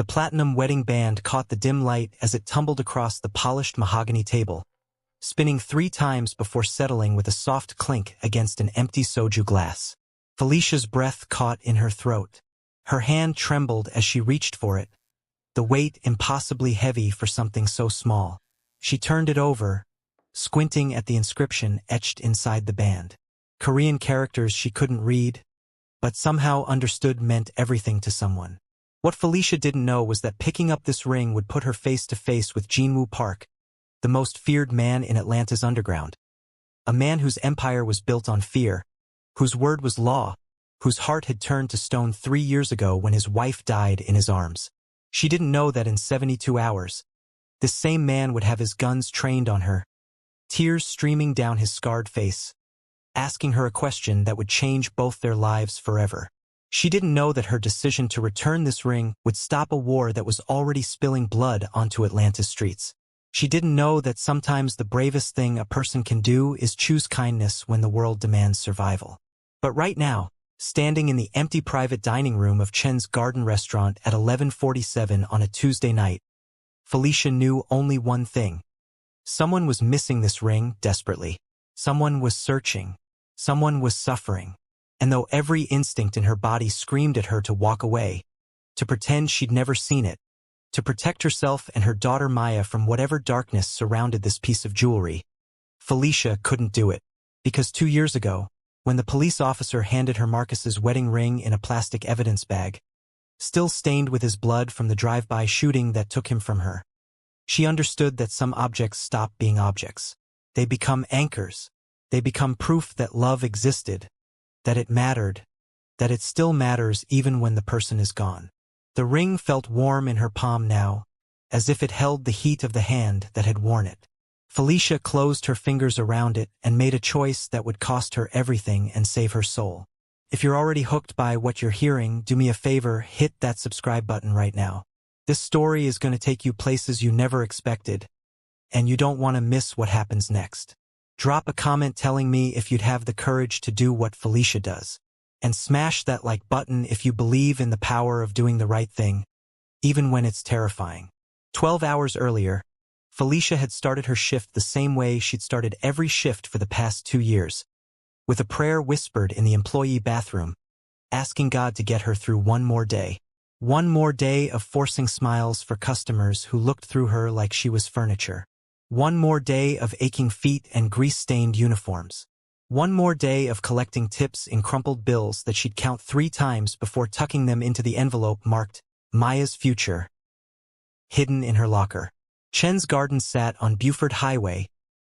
The platinum wedding band caught the dim light as it tumbled across the polished mahogany table, spinning 3 times before settling with a soft clink against an empty soju glass. Felicia's breath caught in her throat. Her hand trembled as she reached for it, the weight impossibly heavy for something so small. She turned it over, squinting at the inscription etched inside the band. Korean characters she couldn't read, but somehow understood meant everything to someone. What Felicia didn't know was that picking up this ring would put her face to face with Jin-woo Park, the most feared man in Atlanta's underground. A man whose empire was built on fear, whose word was law, whose heart had turned to stone 3 years ago when his wife died in his arms. She didn't know that in 72 hours, this same man would have his guns trained on her, tears streaming down his scarred face, asking her a question that would change both their lives forever. She didn't know that her decision to return this ring would stop a war that was already spilling blood onto Atlanta's streets. She didn't know that sometimes the bravest thing a person can do is choose kindness when the world demands survival. But right now, standing in the empty private dining room of Chen's Garden restaurant at 11:47 on a Tuesday night, Felicia knew only one thing. Someone was missing this ring desperately. Someone was searching. Someone was suffering. And though every instinct in her body screamed at her to walk away, to pretend she'd never seen it, to protect herself and her daughter Maya from whatever darkness surrounded this piece of jewelry, Felicia couldn't do it. Because 2 years ago, when the police officer handed her Marcus's wedding ring in a plastic evidence bag, still stained with his blood from the drive-by shooting that took him from her, she understood that some objects stop being objects. They become anchors. They become proof that love existed, that it mattered, that it still matters even when the person is gone. The ring felt warm in her palm now, as if it held the heat of the hand that had worn it. Felicia closed her fingers around it and made a choice that would cost her everything and save her soul. If you're already hooked by what you're hearing, do me a favor, hit that subscribe button right now. This story is going to take you places you never expected, and you don't want to miss what happens next. Drop a comment telling me if you'd have the courage to do what Felicia does. And smash that like button if you believe in the power of doing the right thing, even when it's terrifying. 12 hours earlier, Felicia had started her shift the same way she'd started every shift for the past 2 years, with a prayer whispered in the employee bathroom, asking God to get her through one more day. One more day of forcing smiles for customers who looked through her like she was furniture. One more day of aching feet and grease-stained uniforms. One more day of collecting tips in crumpled bills that she'd count 3 times before tucking them into the envelope marked Maya's Future, hidden in her locker. Chen's Garden sat on Buford Highway,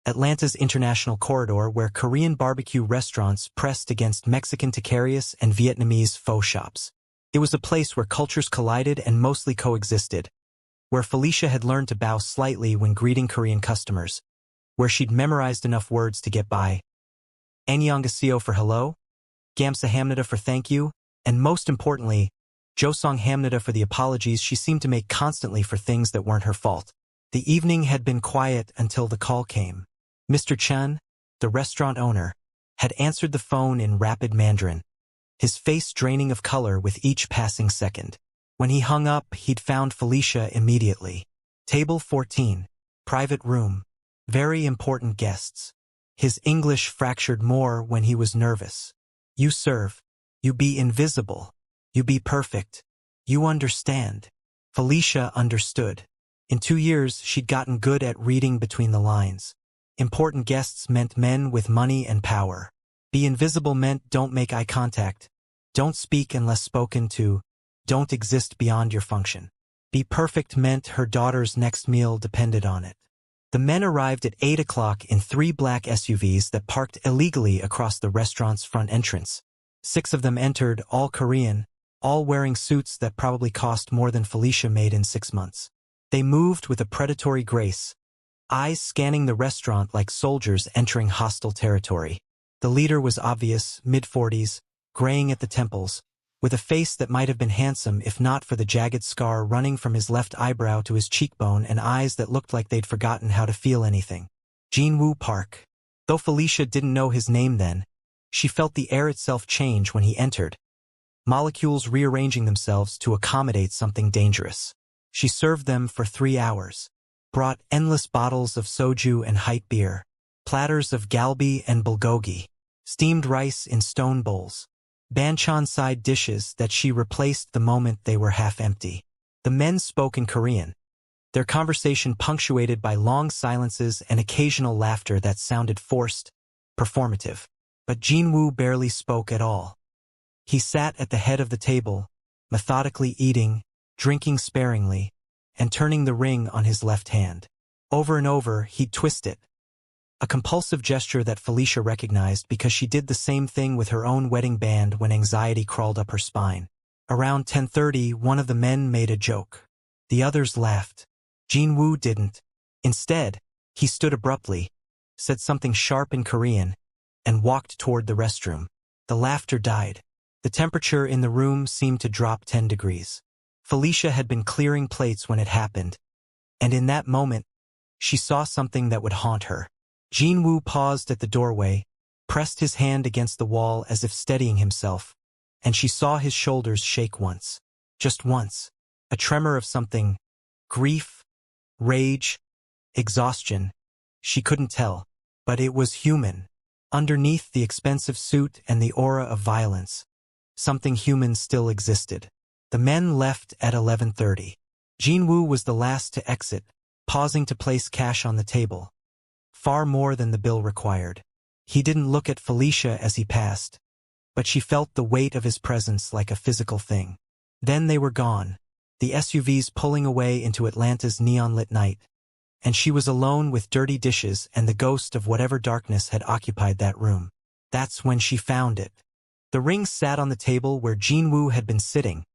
Atlanta's international corridor where Korean barbecue restaurants pressed against Mexican taquerias and Vietnamese pho shops. It was a place where cultures collided and mostly coexisted, where Felicia had learned to bow slightly when greeting Korean customers, where she'd memorized enough words to get by. Annyeonghaseyo for hello, Gamsahamnida for thank you, and most importantly, Josonghamnida for the apologies she seemed to make constantly for things that weren't her fault. The evening had been quiet until the call came. Mr. Chen, the restaurant owner, had answered the phone in rapid Mandarin, his face draining of color with each passing second. When he hung up, he'd found Felicia immediately. Table 14, private room, very important guests. His English fractured more when he was nervous. You serve. You be invisible. You be perfect. You understand. Felicia understood. In 2 years, she'd gotten good at reading between the lines. Important guests meant men with money and power. Be invisible meant don't make eye contact. Don't speak unless spoken to. Don't exist beyond your function. Be perfect meant her daughter's next meal depended on it. The men arrived at 8 o'clock in 3 black SUVs that parked illegally across the restaurant's front entrance. 6 of them entered, all Korean, all wearing suits that probably cost more than Felicia made in 6 months. They moved with a predatory grace, eyes scanning the restaurant like soldiers entering hostile territory. The leader was obvious, mid-40s, graying at the temples, with a face that might have been handsome if not for the jagged scar running from his left eyebrow to his cheekbone and eyes that looked like they'd forgotten how to feel anything. Jin-woo Park. Though Felicia didn't know his name then, she felt the air itself change when he entered. molecules rearranging themselves to accommodate something dangerous. She served them for 3 hours, brought endless bottles of soju and height beer, platters of galbi and bulgogi, steamed rice in stone bowls, banchan-side dishes that she replaced the moment they were half empty. The men spoke in Korean, their conversation punctuated by long silences and occasional laughter that sounded forced, performative. But Jin-woo barely spoke at all. He sat at the head of the table, methodically eating, drinking sparingly, and turning the ring on his left hand. Over and over, he'd twist it. A compulsive gesture that Felicia recognized because she did the same thing with her own wedding band when anxiety crawled up her spine. Around 10:30, one of the men made a joke. The others laughed. Jin-woo didn't. Instead, he stood abruptly, said something sharp in Korean, and walked toward the restroom. The laughter died. The temperature in the room seemed to drop 10 degrees. Felicia had been clearing plates when it happened, and in that moment, she saw something that would haunt her. Jin-woo paused at the doorway, pressed his hand against the wall as if steadying himself, and she saw his shoulders shake once. Just once. A tremor of something. Grief, rage, exhaustion. She couldn't tell, but it was human. Underneath the expensive suit and the aura of violence, something human still existed. The men left at 11:30. Jin-woo was the last to exit, pausing to place cash on the table. Far more than the bill required. He didn't look at Felicia as he passed, but she felt the weight of his presence like a physical thing. Then they were gone, the SUVs pulling away into Atlanta's neon-lit night, and she was alone with dirty dishes and the ghost of whatever darkness had occupied that room. That's when she found it. The ring sat on the table where Jin-woo had been sitting,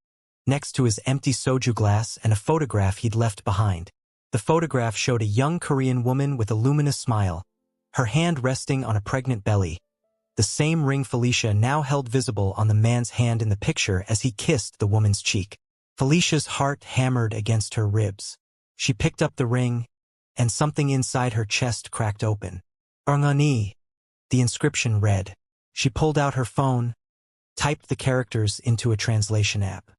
next to his empty soju glass and a photograph he'd left behind. The photograph showed a young Korean woman with a luminous smile, her hand resting on a pregnant belly. The same ring Felicia now held visible on the man's hand in the picture as he kissed the woman's cheek. Felicia's heart hammered against her ribs. She picked up the ring, and something inside her chest cracked open. "Ungani," the inscription read. She pulled out her phone, typed the characters into a translation app.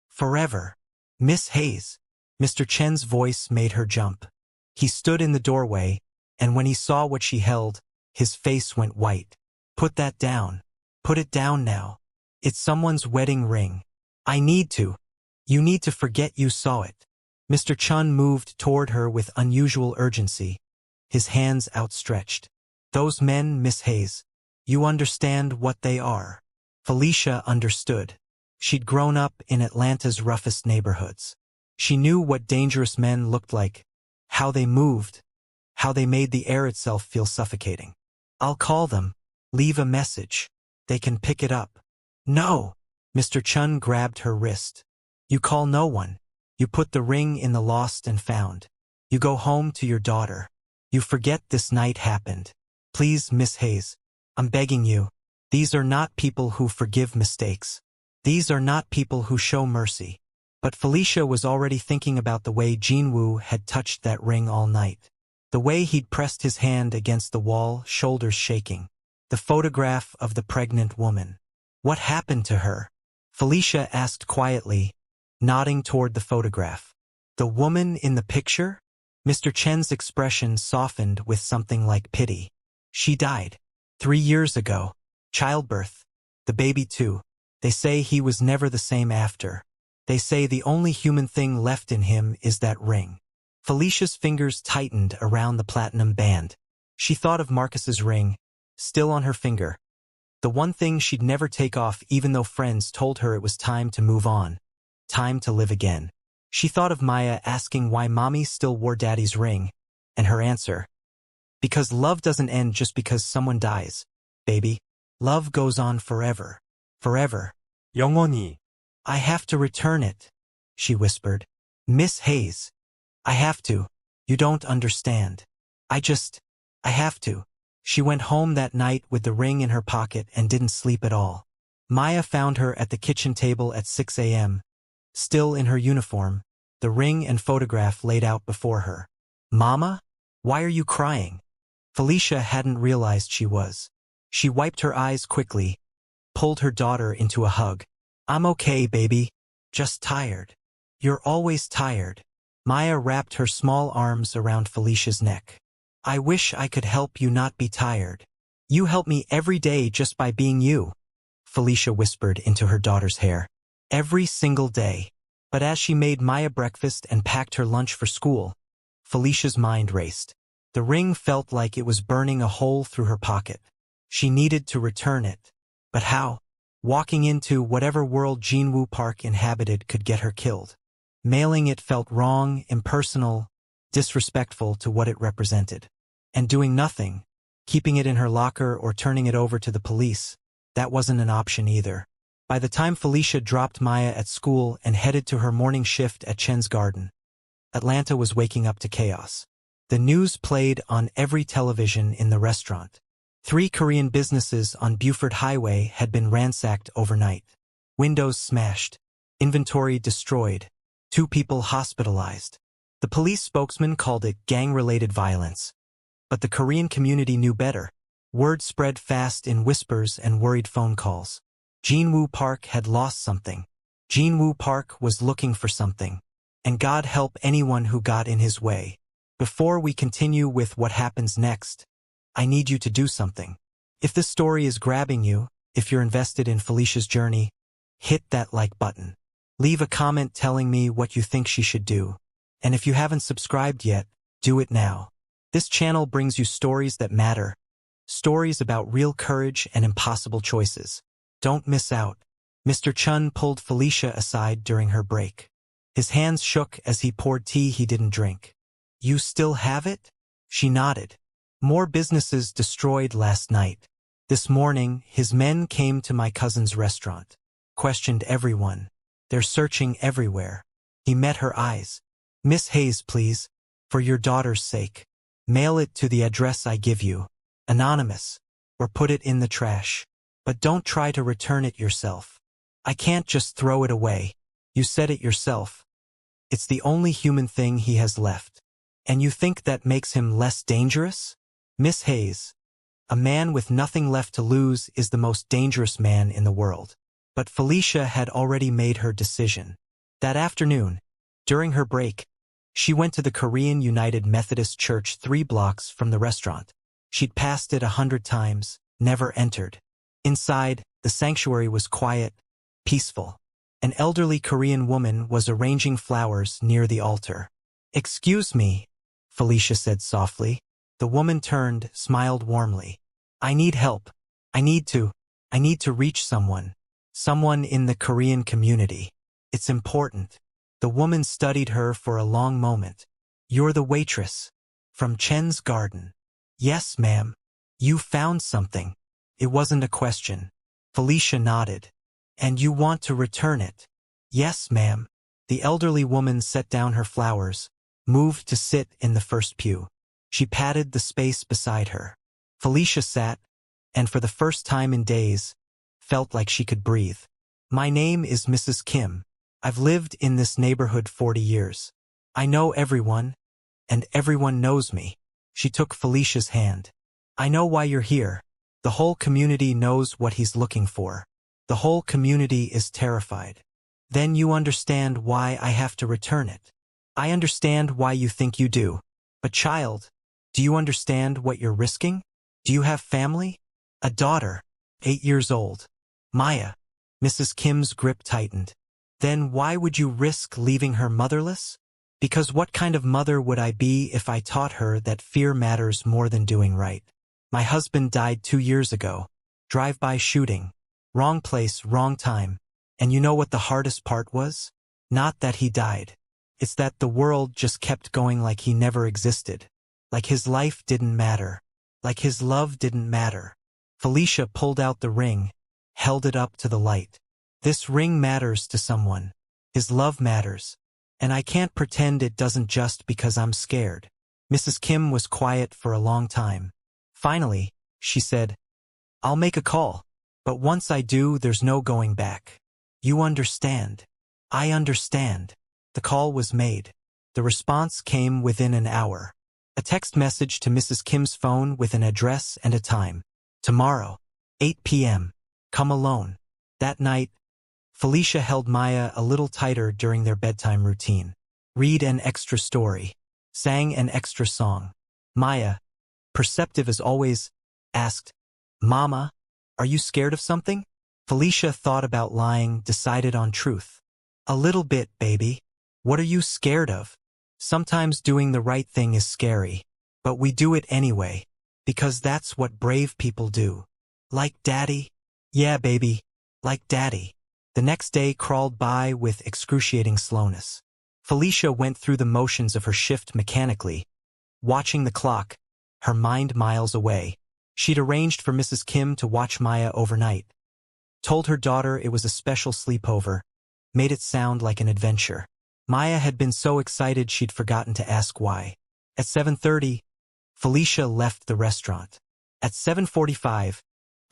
"Forever. Miss Hayes." Mr. Chen's voice made her jump. He stood in the doorway, and when he saw what she held, his face went white. "Put that down. Put it down now. It's someone's wedding ring. I need to. You need to forget you saw it." Mr. Chun moved toward her with unusual urgency, his hands outstretched. "Those men, Miss Hayes. You understand what they are." Felicia understood. She'd grown up in Atlanta's roughest neighborhoods. She knew what dangerous men looked like, how they moved, how they made the air itself feel suffocating. "I'll call them. Leave a message. They can pick it up." "No!" Mr. Chun grabbed her wrist. "You call no one. You put the ring in the lost and found. You go home to your daughter. You forget this night happened. Please, Miss Hayes. I'm begging you. These are not people who forgive mistakes. These are not people who show mercy." But Felicia was already thinking about the way Jin-woo had touched that ring all night. The way he'd pressed his hand against the wall, shoulders shaking. The photograph of the pregnant woman. What happened to her? Felicia asked quietly, nodding toward the photograph. "The woman in the picture?" Mr. Chen's expression softened with something like pity. "She died. 3 years ago. Childbirth. The baby too. They say he was never the same after. They say the only human thing left in him is that ring." Felicia's fingers tightened around the platinum band. She thought of Marcus's ring, still on her finger. The one thing she'd never take off even though friends told her it was time to move on. Time to live again. She thought of Maya asking why Mommy still wore Daddy's ring, and her answer. "Because love doesn't end just because someone dies, baby. Love goes on forever. Forever. 영원히." "I have to return it," she whispered. "Miss Hayes. I have to. You don't understand. I have to." She went home that night with the ring in her pocket and didn't sleep at all. Maya found her at the kitchen table at 6 a.m., still in her uniform, the ring and photograph laid out before her. "Mama? Why are you crying?" Felicia hadn't realized she was. She wiped her eyes quickly, pulled her daughter into a hug. I'm okay, baby. Just tired. You're always tired. Maya wrapped her small arms around Felicia's neck. I wish I could help you not be tired. You help me every day just by being you, Felicia whispered into her daughter's hair. Every single day. But as she made Maya breakfast and packed her lunch for school, Felicia's mind raced. The ring felt like it was burning a hole through her pocket. She needed to return it. But how? Walking into whatever world Jin-woo Park inhabited could get her killed. Mailing it felt wrong, impersonal, disrespectful to what it represented. And doing nothing, keeping it in her locker or turning it over to the police, that wasn't an option either. By the time Felicia dropped Maya at school and headed to her morning shift at Chen's garden, Atlanta was waking up to chaos. The news played on every television in the restaurant. 3 Korean businesses on Buford Highway had been ransacked overnight. Windows smashed. Inventory destroyed. 2 people hospitalized. The police spokesman called it gang-related violence. But the Korean community knew better. Word spread fast in whispers and worried phone calls. Jin-woo Park had lost something. Jin-woo Park was looking for something. And God help anyone who got in his way. Before we continue with what happens next, I need you to do something. If this story is grabbing you, if you're invested in Felicia's journey, hit that like button. Leave a comment telling me what you think she should do. And if you haven't subscribed yet, do it now. This channel brings you stories that matter. Stories about real courage and impossible choices. Don't miss out. Mr. Chun pulled Felicia aside during her break. His hands shook as he poured tea he didn't drink. You still have it? She nodded. More businesses destroyed last night. This morning, his men came to my cousin's restaurant. Questioned everyone. They're searching everywhere. He met her eyes. Miss Hayes, please. For your daughter's sake. Mail it to the address I give you. Anonymous. Or put it in the trash. But don't try to return it yourself. I can't just throw it away. You said it yourself. It's the only human thing he has left. And you think that makes him less dangerous? Miss Hayes. A man with nothing left to lose is the most dangerous man in the world. But Felicia had already made her decision. That afternoon, during her break, she went to the Korean United Methodist Church 3 blocks from the restaurant. She'd passed it 100 times, never entered. Inside, the sanctuary was quiet, peaceful. An elderly Korean woman was arranging flowers near the altar. Excuse me, Felicia said softly. The woman turned, smiled warmly. I need help. I need to reach someone. Someone in the Korean community. It's important. The woman studied her for a long moment. You're the waitress. From Chen's garden. Yes, ma'am. You found something. It wasn't a question. Felicia nodded. And you want to return it? Yes, ma'am. The elderly woman set down her flowers, moved to sit in the first pew. She patted the space beside her. Felicia sat, and for the first time in days, felt like she could breathe. My name is Mrs. Kim. I've lived in this neighborhood 40 years. I know everyone, and everyone knows me. She took Felicia's hand. I know why you're here. The whole community knows what he's looking for. The whole community is terrified. Then you understand why I have to return it. I understand why you think you do. But child, do you understand what you're risking? Do you have family? A daughter, 8 years old. Maya. Mrs. Kim's grip tightened. Then why would you risk leaving her motherless? Because what kind of mother would I be if I taught her that fear matters more than doing right? My husband died 2 years ago. Drive-by shooting. Wrong place, wrong time. And you know what the hardest part was? Not that he died. It's that the world just kept going like he never existed. Like his life didn't matter. Like his love didn't matter. Felicia pulled out the ring, held it up to the light. This ring matters to someone. His love matters. And I can't pretend it doesn't just because I'm scared. Mrs. Kim was quiet for a long time. Finally, she said, I'll make a call. But once I do, there's no going back. You understand. I understand. The call was made. The response came within an hour. A text message to Mrs. Kim's phone with an address and a time. Tomorrow, 8 p.m. Come alone. That night, Felicia held Maya a little tighter during their bedtime routine. Read an extra story. Sang an extra song. Maya, perceptive as always, asked, "Mama, are you scared of something?" Felicia thought about lying, decided on truth. "A little bit, baby. What are you scared of?" "Sometimes doing the right thing is scary, but we do it anyway, because that's what brave people do." "Like Daddy?" "Yeah, baby, like Daddy." The next day crawled by with excruciating slowness. Felicia went through the motions of her shift mechanically, watching the clock, her mind miles away. She'd arranged for Mrs. Kim to watch Maya overnight. Told her daughter it was a special sleepover, made it sound like an adventure. Maya had been so excited she'd forgotten to ask why. At 7:30, Felicia left the restaurant. At 7:45,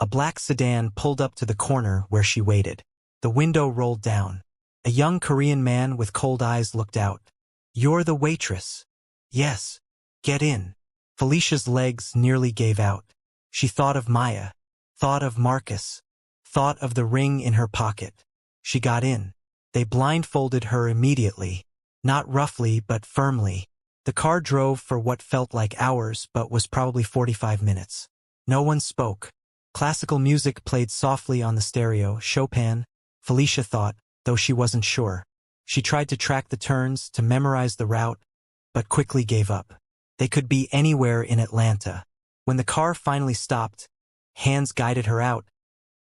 a black sedan pulled up to the corner where she waited. The window rolled down. A young Korean man with cold eyes looked out. "You're the waitress." "Yes. Get in." Felicia's legs nearly gave out. She thought of Maya, thought of Marcus, thought of the ring in her pocket. She got in. They blindfolded her immediately. Not roughly, but firmly. The car drove for what felt like hours, but was probably 45 minutes. No one spoke. Classical music played softly on the stereo, Chopin, Felicia thought, though she wasn't sure. She tried to track the turns, to memorize the route, but quickly gave up. They could be anywhere in Atlanta. When the car finally stopped, hands guided her out,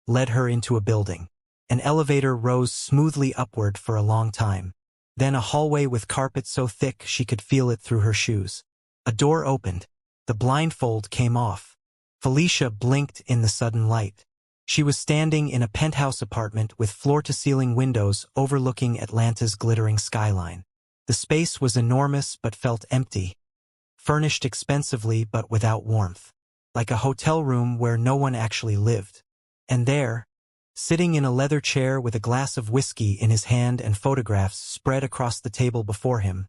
led her into a building. An elevator rose smoothly upward for a long time. Then a hallway with carpet so thick she could feel it through her shoes. A door opened. The blindfold came off. Felicia blinked in the sudden light. She was standing in a penthouse apartment with floor-to-ceiling windows overlooking Atlanta's glittering skyline. The space was enormous but felt empty, furnished expensively but without warmth, like a hotel room where no one actually lived. And there, sitting in a leather chair with a glass of whiskey in his hand and photographs spread across the table before him,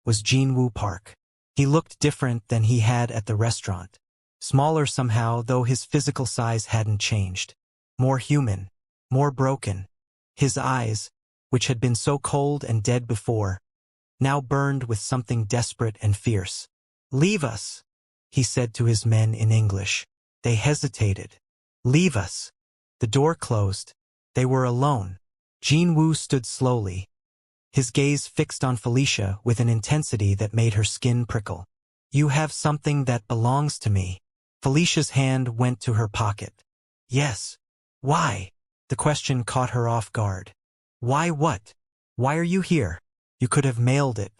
was Jin-woo Park. He looked different than he had at the restaurant. Smaller somehow, though his physical size hadn't changed. More human, more broken. His eyes, which had been so cold and dead before, now burned with something desperate and fierce. "Leave us," he said to his men in English. They hesitated. "Leave us." The door closed. They were alone. Jin-woo stood slowly, his gaze fixed on Felicia with an intensity that made her skin prickle. "You have something that belongs to me." Felicia's hand went to her pocket. "Yes." "Why?" The question caught her off guard. "Why what? Why are you here? You could have mailed it,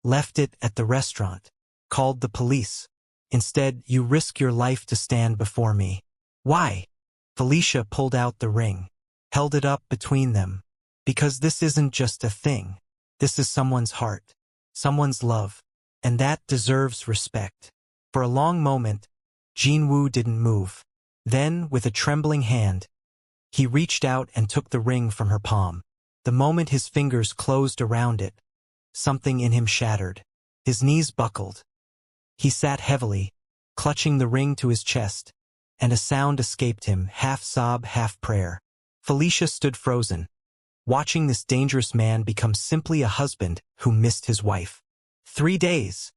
left it at the restaurant, called the police. Instead, you risk your life to stand before me. Why?" Felicia pulled out the ring, held it up between them. "Because this isn't just a thing. This is someone's heart, someone's love, and that deserves respect." For a long moment, Jin-woo didn't move. Then, with a trembling hand, he reached out and took the ring from her palm. The moment his fingers closed around it, something in him shattered. His knees buckled. He sat heavily, clutching the ring to his chest, and a sound escaped him, half sob, half prayer. Felicia stood frozen, watching this dangerous man become simply a husband who missed his wife. 3 days,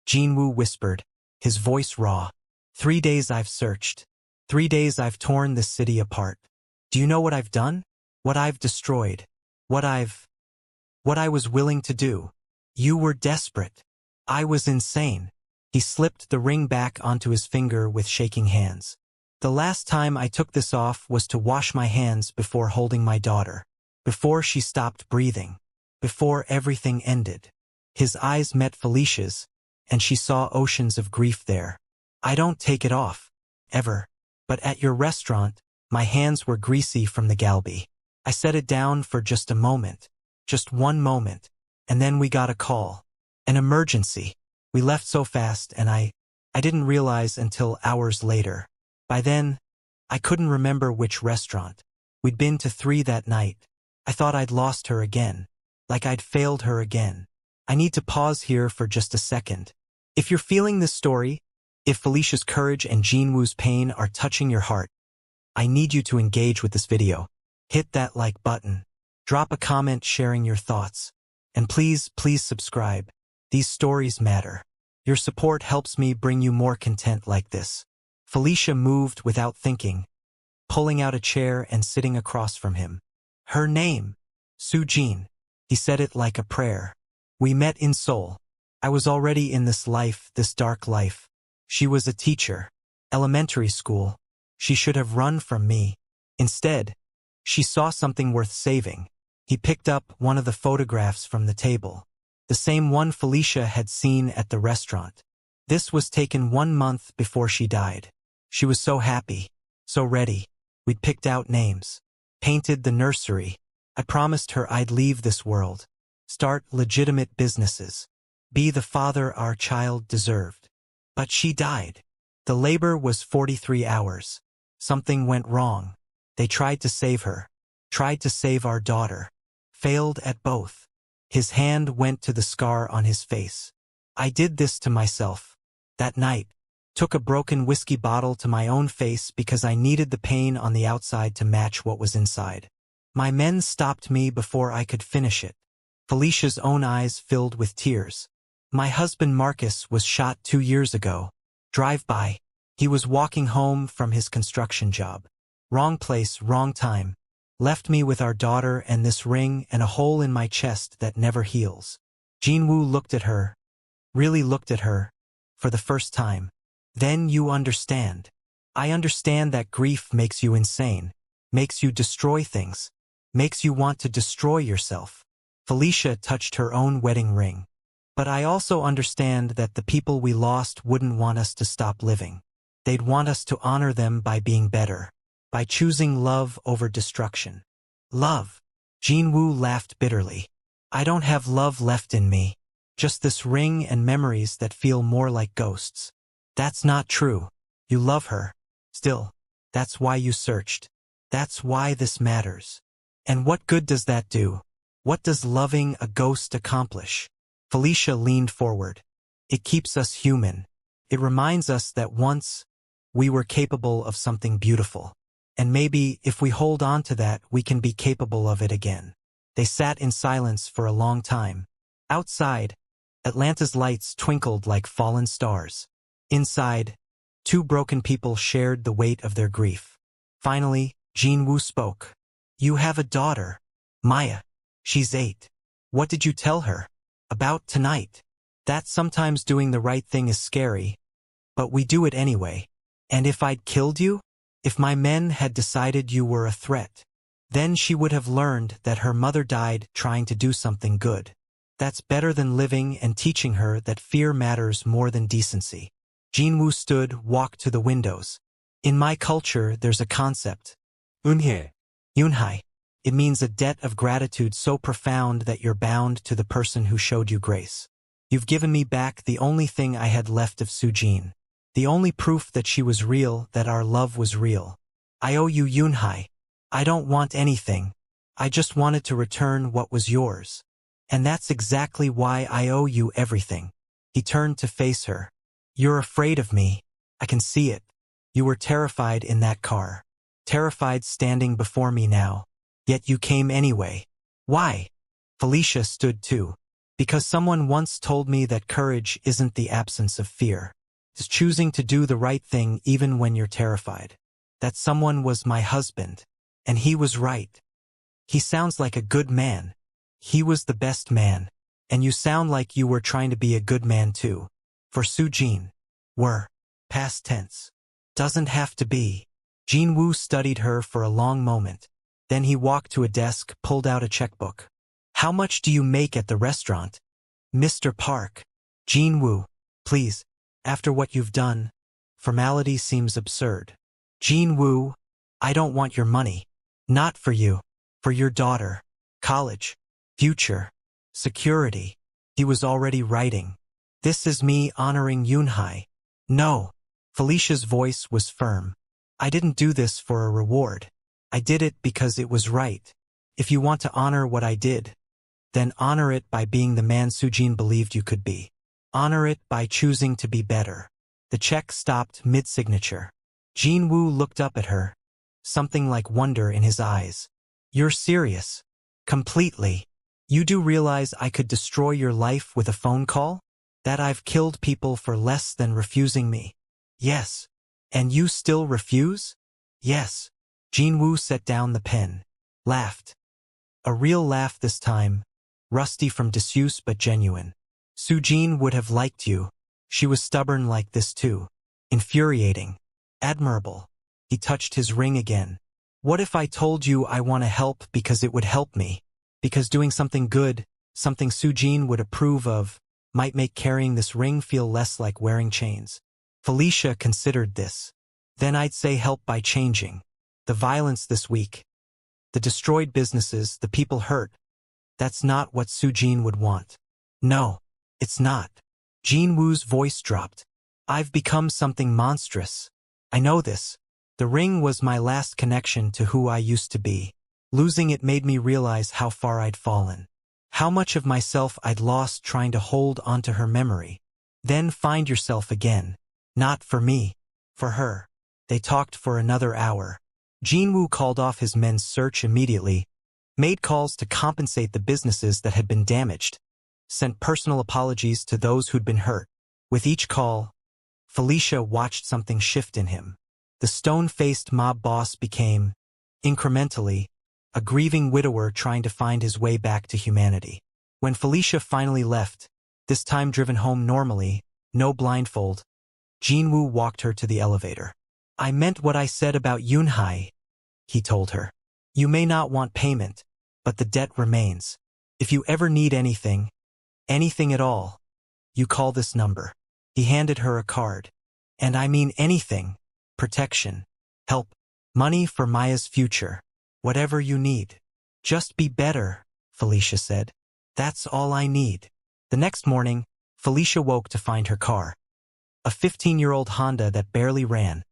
Jin-woo whispered, his voice raw. 3 days I've searched. 3 days I've torn this city apart. Do you know what I've done? What I've destroyed? What I was willing to do? You were desperate. I was insane. He slipped the ring back onto his finger with shaking hands. The last time I took this off was to wash my hands before holding my daughter. Before she stopped breathing. Before everything ended. His eyes met Felicia's, and she saw oceans of grief there. I don't take it off. Ever. But at your restaurant, my hands were greasy from the galbi. I set it down for just a moment. Just one moment. And then we got a call. An emergency. We left so fast and I didn't realize until hours later. By then, I couldn't remember which restaurant. We'd been to 3 that night. I thought I'd lost her again. Like I'd failed her again. I need to pause here for just a second. If you're feeling this story, if Felicia's courage and Jin-woo's pain are touching your heart, I need you to engage with this video. Hit that like button. Drop a comment sharing your thoughts. And please subscribe. These stories matter. Your support helps me bring you more content like this. Felicia moved without thinking, pulling out a chair and sitting across from him. Her name, Soo-jin. He said it like a prayer. We met in Seoul. I was already in this life, this dark life. She was a teacher. Elementary school. She should have run from me. Instead, she saw something worth saving. He picked up one of the photographs from the table. The same one Felicia had seen at the restaurant. This was taken 1 month before she died. She was so happy, so ready. We'd picked out names, painted the nursery. I promised her I'd leave this world, start legitimate businesses, be the father our child deserved. But she died. The labor was 43 hours. Something went wrong. They tried to save her, tried to save our daughter, failed at both. His hand went to the scar on his face. I did this to myself. That night, took a broken whiskey bottle to my own face because I needed the pain on the outside to match what was inside. My men stopped me before I could finish it. Felicia's own eyes filled with tears. My husband Marcus was shot 2 years ago. Drive-by. He was walking home from his construction job. Wrong place, wrong time. Left me with our daughter and this ring and a hole in my chest that never heals. Jin-woo looked at her, really looked at her, for the first time. Then you understand. I understand that grief makes you insane, makes you destroy things, makes you want to destroy yourself. Felicia touched her own wedding ring. But I also understand that the people we lost wouldn't want us to stop living. They'd want us to honor them by being better, by choosing love over destruction. Love. Jin-woo laughed bitterly. I don't have love left in me, just this ring and memories that feel more like ghosts. That's not true. You love her. Still. That's why you searched. That's why this matters. And what good does that do? What does loving a ghost accomplish? Felicia leaned forward. It keeps us human. It reminds us that once, we were capable of something beautiful. And maybe, if we hold on to that, we can be capable of it again. They sat in silence for a long time. Outside, Atlanta's lights twinkled like fallen stars. Inside, 2 broken people shared the weight of their grief. Finally, Jin-woo spoke. You have a daughter, Maya. She's 8. What did you tell her? About tonight. That sometimes doing the right thing is scary, but we do it anyway. And if I'd killed you? If my men had decided you were a threat, then she would have learned that her mother died trying to do something good. That's better than living and teaching her that fear matters more than decency. Jin-woo stood, walked to the windows. In my culture, there's a concept. Unhae. Yunhai. It means a debt of gratitude so profound that you're bound to the person who showed you grace. You've given me back the only thing I had left of Soo-jin. The only proof that she was real, that our love was real. I owe you, Yunhai. I don't want anything. I just wanted to return what was yours. And that's exactly why I owe you everything. He turned to face her. You're afraid of me. I can see it. You were terrified in that car. Terrified standing before me now. Yet you came anyway. Why? Felicia stood too. Because someone once told me that courage isn't the absence of fear. It's choosing to do the right thing even when you're terrified. That someone was my husband. And he was right. He sounds like a good man. He was the best man. And you sound like you were trying to be a good man too. For Soo-jin. Were. Past tense. Doesn't have to be. Jin-woo studied her for a long moment. Then he walked to a desk, pulled out a checkbook. How much do you make at the restaurant? Mr. Park. Jin-woo. Please. After what you've done, formality seems absurd. Jin-woo. I don't want your money. Not for you. For your daughter. College. Future. Security. He was already writing. This is me honoring Yunhai. No. Felicia's voice was firm. I didn't do this for a reward. I did it because it was right. If you want to honor what I did, then honor it by being the man Soo-jin believed you could be. Honor it by choosing to be better. The check stopped mid-signature. Jin-woo looked up at her, something like wonder in his eyes. You're serious? Completely. You do realize I could destroy your life with a phone call? That I've killed people for less than refusing me? Yes. And you still refuse? Yes. Jin-woo set down the pen. Laughed. A real laugh this time, rusty from disuse but genuine. Soo-jin would have liked you. She was stubborn like this too. Infuriating. Admirable. He touched his ring again. What if I told you I want to help because it would help me? Because doing something good, something Soo-jin would approve of, might make carrying this ring feel less like wearing chains. Felicia considered this. Then I'd say help by changing. The violence this week. The destroyed businesses, the people hurt. That's not what Soo-jin would want. No, it's not. Jin-woo's voice dropped. I've become something monstrous. I know this. The ring was my last connection to who I used to be. Losing it made me realize how far I'd fallen. How much of myself I'd lost trying to hold onto her memory. Then find yourself again. Not for me. For her. They talked for another hour. Jin-woo called off his men's search immediately, made calls to compensate the businesses that had been damaged, sent personal apologies to those who'd been hurt. With each call, Felicia watched something shift in him. The stone-faced mob boss became, incrementally, a grieving widower trying to find his way back to humanity. When Felicia finally left, this time driven home normally, no blindfold, Jin-woo walked her to the elevator. I meant what I said about Yunhai, he told her. You may not want payment, but the debt remains. If you ever need anything at all, you call this number. He handed her a card. And I mean anything. Protection. Help. Money for Maya's future. Whatever you need. Just be better, Felicia said. That's all I need. The next morning, Felicia woke to find her car. A 15-year-old Honda that barely ran,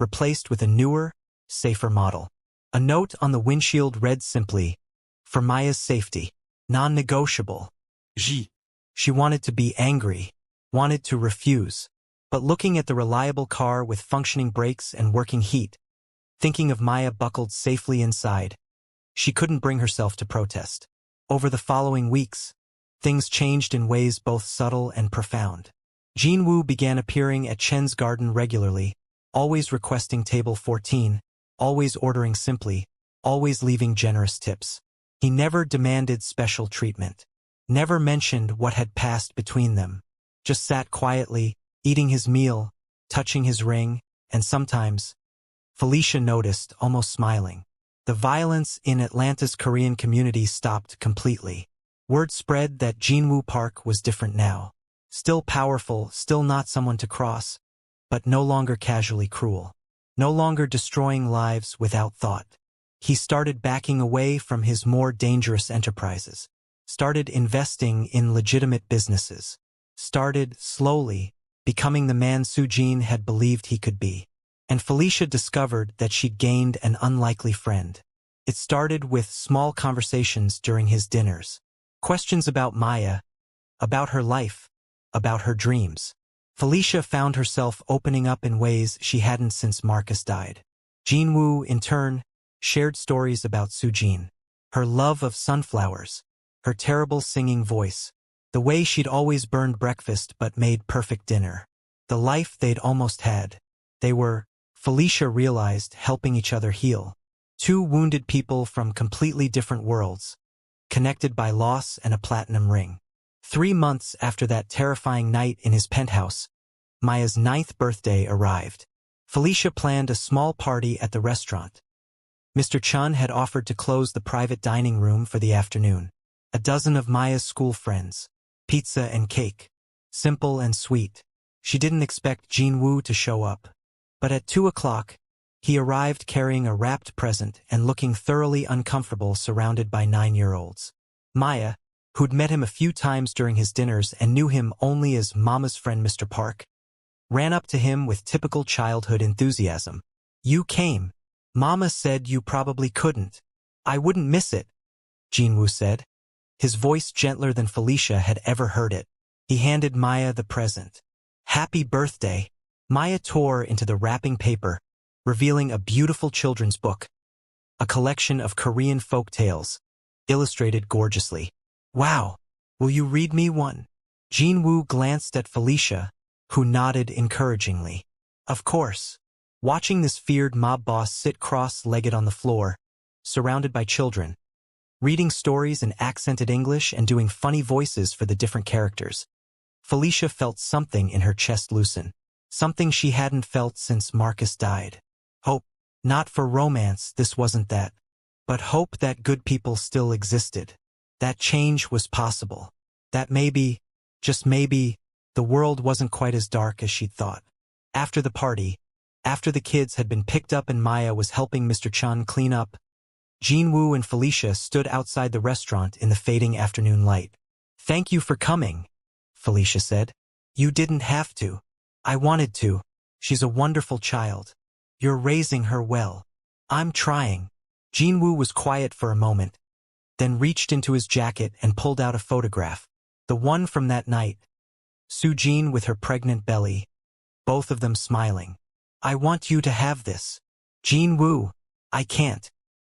replaced with a newer, safer model. A note on the windshield read simply, for Maya's safety. Non-negotiable. She wanted to be angry, wanted to refuse. But looking at the reliable car with functioning brakes and working heat, thinking of Maya buckled safely inside, she couldn't bring herself to protest. Over the following weeks, things changed in ways both subtle and profound. Jin-woo began appearing at Chen's garden regularly, always requesting table 14, always ordering simply, always leaving generous tips. He never demanded special treatment, never mentioned what had passed between them, just sat quietly, eating his meal, touching his ring, and sometimes, Felicia noticed, almost smiling. The violence in Atlanta's Korean community stopped completely. Word spread that Jin-woo Park was different now. Still powerful, still not someone to cross, but no longer casually cruel. No longer destroying lives without thought. He started backing away from his more dangerous enterprises. Started investing in legitimate businesses. Started, slowly, becoming the man Soo-jin had believed he could be. And Felicia discovered that she'd gained an unlikely friend. It started with small conversations during his dinners. Questions about Maya, about her life, about her dreams. Felicia found herself opening up in ways she hadn't since Marcus died. Jin-woo, in turn, shared stories about Soo-jin. Her love of sunflowers, her terrible singing voice, the way she'd always burned breakfast but made perfect dinner. The life they'd almost had. They were, Felicia realized, helping each other heal. Two wounded people from completely different worlds, connected by loss and a platinum ring. 3 months after that terrifying night in his penthouse, Maya's 9th birthday arrived. Felicia planned a small party at the restaurant. Mr. Chun had offered to close the private dining room for the afternoon. A dozen of Maya's school friends. Pizza and cake. Simple and sweet. She didn't expect Jin-woo to show up. But at 2 o'clock, he arrived carrying a wrapped present and looking thoroughly uncomfortable surrounded by 9-year-olds. Maya, who'd met him a few times during his dinners and knew him only as Mama's friend Mr. Park, ran up to him with typical childhood enthusiasm. You came. Mama said you probably couldn't. I wouldn't miss it, Jin-woo said, his voice gentler than Felicia had ever heard it. He handed Maya the present. Happy birthday. Maya tore into the wrapping paper, revealing a beautiful children's book, a collection of Korean folk tales, illustrated gorgeously. Wow, will you read me one? Jin-woo glanced at Felicia, who nodded encouragingly. Of course. Watching this feared mob boss sit cross-legged on the floor, surrounded by children, reading stories in accented English and doing funny voices for the different characters, Felicia felt something in her chest loosen. Something she hadn't felt since Marcus died. Hope. Not for romance, this wasn't that. But hope that good people still existed. That change was possible. That maybe, just maybe, the world wasn't quite as dark as she'd thought. After the party, after the kids had been picked up and Maya was helping Mr. Chun clean up, Jin-woo and Felicia stood outside the restaurant in the fading afternoon light. "Thank you for coming," Felicia said. "You didn't have to. I wanted to. She's a wonderful child. You're raising her well." "I'm trying." Jin-woo was quiet for a moment, then reached into his jacket and pulled out a photograph. The one from that night. Soo-jin with her pregnant belly, both of them smiling. "I want you to have this." "Jin-woo, I can't.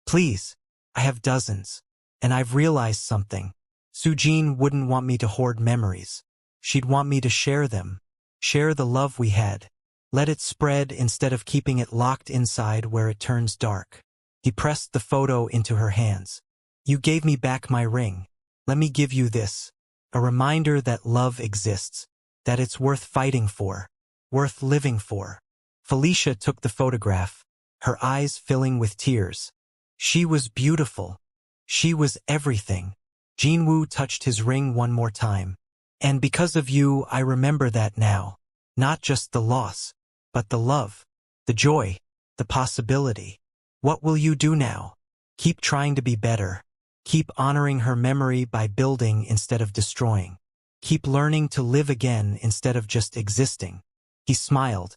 Please. I have dozens. And I've realized something. Soo-jin wouldn't want me to hoard memories. She'd want me to share them. Share the love we had. Let it spread instead of keeping it locked inside where it turns dark." He pressed the photo into her hands. "You gave me back my ring. Let me give you this. A reminder that love exists. That it's worth fighting for. Worth living for." Felicia took the photograph, her eyes filling with tears. She was beautiful. She was everything. Jin-woo touched his ring one more time. "And because of you, I remember that now. Not just the loss, but the love, the joy, the possibility. What will you do now? Keep trying to be better. Keep honoring her memory by building instead of destroying. Keep learning to live again instead of just existing." He smiled.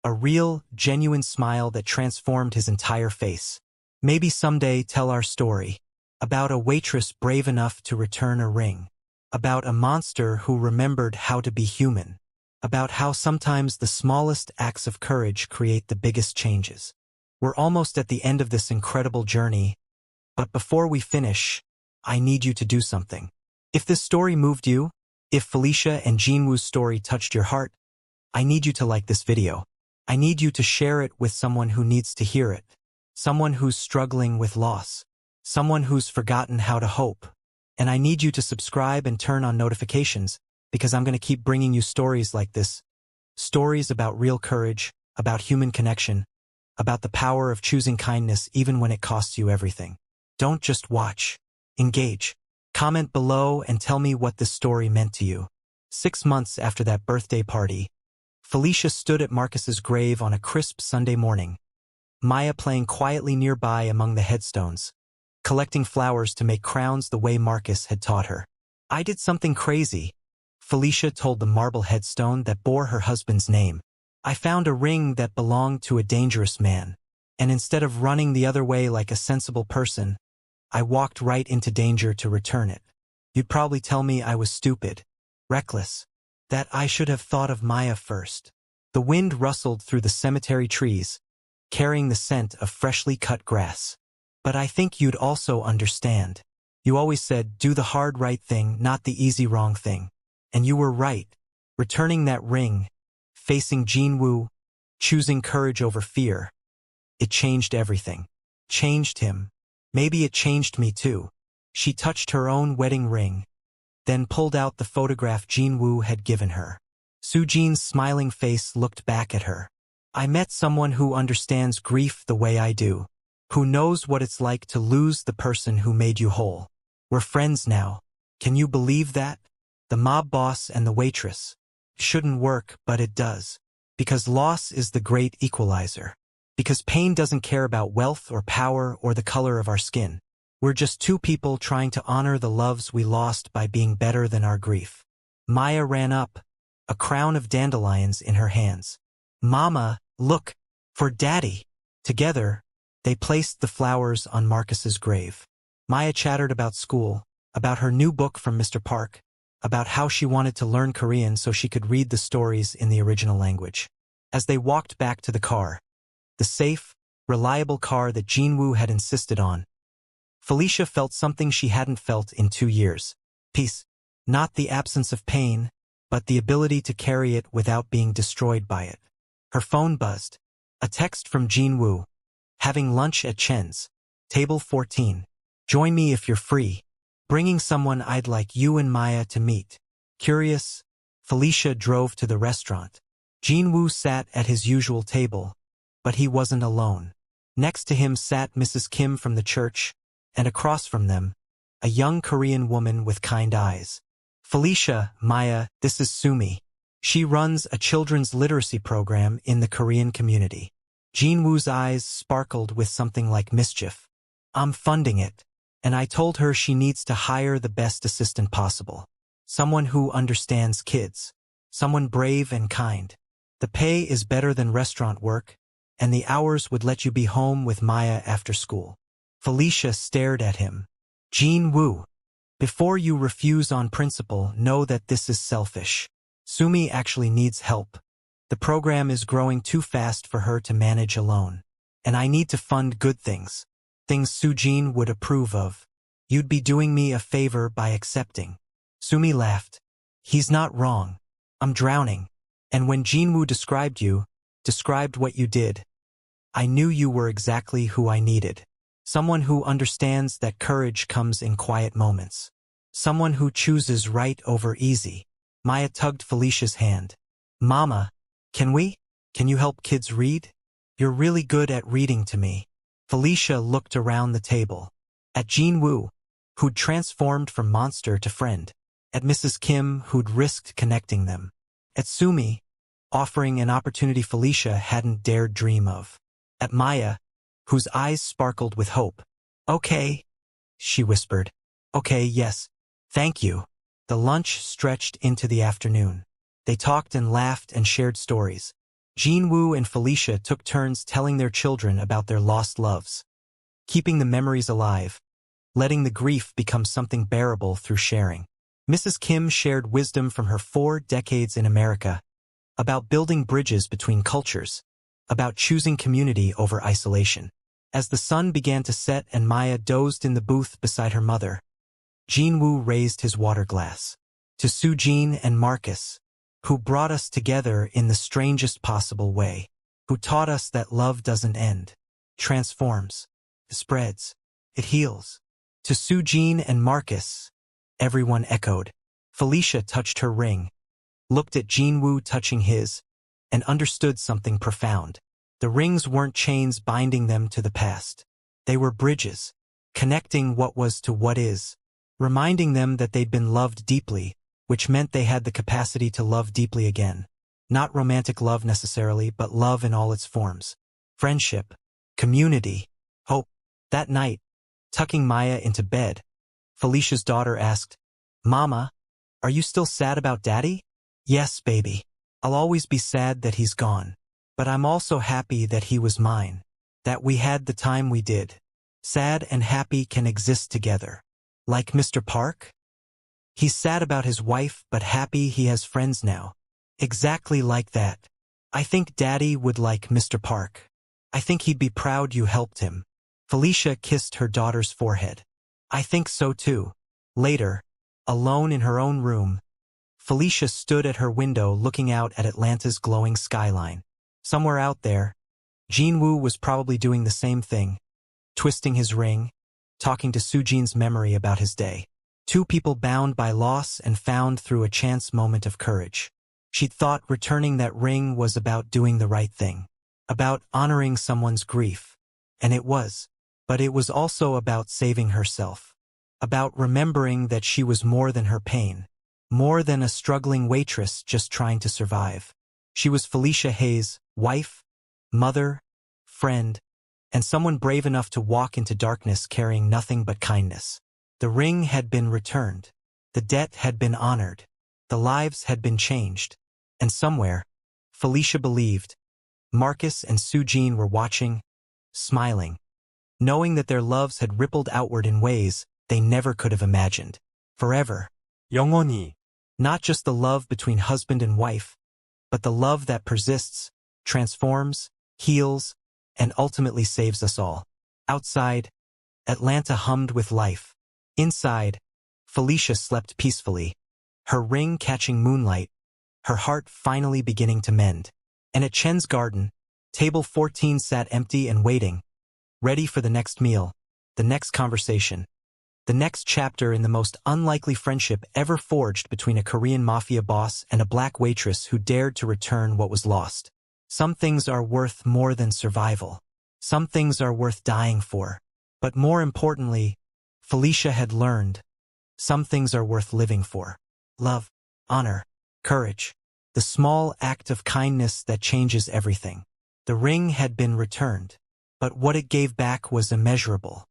A real, genuine smile that transformed his entire face. "Maybe someday tell our story. About a waitress brave enough to return a ring. About a monster who remembered how to be human. About how sometimes the smallest acts of courage create the biggest changes." We're almost at the end of this incredible journey, but before we finish, I need you to do something. If this story moved you, if Felicia and Jin-woo's story touched your heart, I need you to like this video. I need you to share it with someone who needs to hear it. Someone who's struggling with loss. Someone who's forgotten how to hope. And I need you to subscribe and turn on notifications, because I'm going to keep bringing you stories like this. Stories about real courage, about human connection, about the power of choosing kindness even when it costs you everything. Don't just watch. Engage. Comment below and tell me what this story meant to you. 6 months after that birthday party, Felicia stood at Marcus's grave on a crisp Sunday morning, Maya playing quietly nearby among the headstones, collecting flowers to make crowns the way Marcus had taught her. "I did something crazy," Felicia told the marble headstone that bore her husband's name. "I found a ring that belonged to a dangerous man, and instead of running the other way like a sensible person, I walked right into danger to return it. You'd probably tell me I was stupid, reckless, that I should have thought of Maya first." The wind rustled through the cemetery trees, carrying the scent of freshly cut grass. "But I think you'd also understand. You always said, do the hard right thing, not the easy wrong thing. And you were right. Returning that ring, facing Jin-woo, choosing courage over fear. It changed everything. Changed him. Maybe it changed me too." She touched her own wedding ring, then pulled out the photograph Jin-woo had given her. Soo-jin's smiling face looked back at her. "I met someone who understands grief the way I do. Who knows what it's like to lose the person who made you whole. We're friends now. Can you believe that? The mob boss and the waitress. Shouldn't work, but it does. Because loss is the great equalizer. Because pain doesn't care about wealth or power or the color of our skin. We're just two people trying to honor the loves we lost by being better than our grief." Maya ran up, a crown of dandelions in her hands. "Mama, look, for Daddy." Together, they placed the flowers on Marcus's grave. Maya chattered about school, about her new book from Mr. Park, about how she wanted to learn Korean so she could read the stories in the original language. As they walked back to the car, the safe, reliable car that Jin-woo had insisted on, Felicia felt something she hadn't felt in 2 years. Peace. Not the absence of pain, but the ability to carry it without being destroyed by it. Her phone buzzed. A text from Jin-woo. Having lunch at Chen's. Table 14. Join me if you're free. Bringing someone I'd like you and Maya to meet. Curious, Felicia drove to the restaurant. Jin-woo sat at his usual table, but he wasn't alone. Next to him sat Mrs. Kim from the church, and across from them, a young Korean woman with kind eyes. Felicia, Maya, this is Sumi. She runs a children's literacy program in the Korean community. Jin-woo's eyes sparkled with something like mischief. I'm funding it, and I told her she needs to hire the best assistant possible. Someone who understands kids. Someone brave and kind. The pay is better than restaurant work, and the hours would let you be home with Maya after school. Felicia stared at him. Jin-woo, before you refuse on principle, know that this is selfish. Sumi actually needs help. The program is growing too fast for her to manage alone. And I need to fund good things. Things Sujin would approve of. You'd be doing me a favor by accepting. Sumi laughed. He's not wrong. I'm drowning. And when Jin-woo described what you did, I knew you were exactly who I needed. Someone who understands that courage comes in quiet moments. Someone who chooses right over easy. Maya tugged Felicia's hand. Mama, can you help kids read? You're really good at reading to me. Felicia looked around the table. At Jin-woo, who'd transformed from monster to friend. At Mrs. Kim, who'd risked connecting them. At Sumi, offering an opportunity Felicia hadn't dared dream of. At Maya, whose eyes sparkled with hope. Okay, she whispered. Okay, yes, thank you. The lunch stretched into the afternoon. They talked and laughed and shared stories. Jin-woo and Felicia took turns telling their children about their lost loves. Keeping the memories alive. Letting the grief become something bearable through sharing. Mrs. Kim shared wisdom from her 4 decades in America. About building bridges between cultures. About choosing community over isolation. As the sun began to set and Maya dozed in the booth beside her mother, Jin-woo raised his water glass. To Sujin and Marcus, who brought us together in the strangest possible way, who taught us that love doesn't end, transforms, spreads, it heals. To Sujin and Marcus, everyone echoed. Felicia touched her ring, looked at Jin-woo touching his, and understood something profound. The rings weren't chains binding them to the past. They were bridges, connecting what was to what is, reminding them that they'd been loved deeply, which meant they had the capacity to love deeply again. Not romantic love necessarily, but love in all its forms. Friendship, community, hope. That night, tucking Maya into bed, Felicia's daughter asked, Mama, are you still sad about Daddy? Yes, baby. I'll always be sad that he's gone. But I'm also happy that he was mine. That we had the time we did. Sad and happy can exist together. Like Mr. Park? He's sad about his wife, but happy he has friends now. Exactly like that. I think Daddy would like Mr. Park. I think he'd be proud you helped him. Felicia kissed her daughter's forehead. I think so too. Later, alone in her own room, Felicia stood at her window looking out at Atlanta's glowing skyline. Somewhere out there, Jin-woo was probably doing the same thing, twisting his ring, talking to Sujin's memory about his day. 2 people bound by loss and found through a chance moment of courage. She'd thought returning that ring was about doing the right thing, about honoring someone's grief. And it was. But it was also about saving herself, about remembering that she was more than her pain, more than a struggling waitress just trying to survive. She was Felicia Hayes' wife, mother, friend, and someone brave enough to walk into darkness carrying nothing but kindness. The ring had been returned. The debt had been honored. The lives had been changed. And somewhere, Felicia believed, Marcus and Sujin were watching, smiling, knowing that their loves had rippled outward in ways they never could have imagined. Forever. 영원히. Not just the love between husband and wife, but the love that persists, transforms, heals, and ultimately saves us all. Outside, Atlanta hummed with life. Inside, Felicia slept peacefully, her ring catching moonlight, her heart finally beginning to mend. And at Chen's garden, table 14 sat empty and waiting, ready for the next meal, the next conversation, the next chapter in the most unlikely friendship ever forged between a Korean mafia boss and a black waitress who dared to return what was lost. Some things are worth more than survival. Some things are worth dying for. But more importantly, Felicia had learned, some things are worth living for. Love, honor, courage, the small act of kindness that changes everything. The ring had been returned, but what it gave back was immeasurable.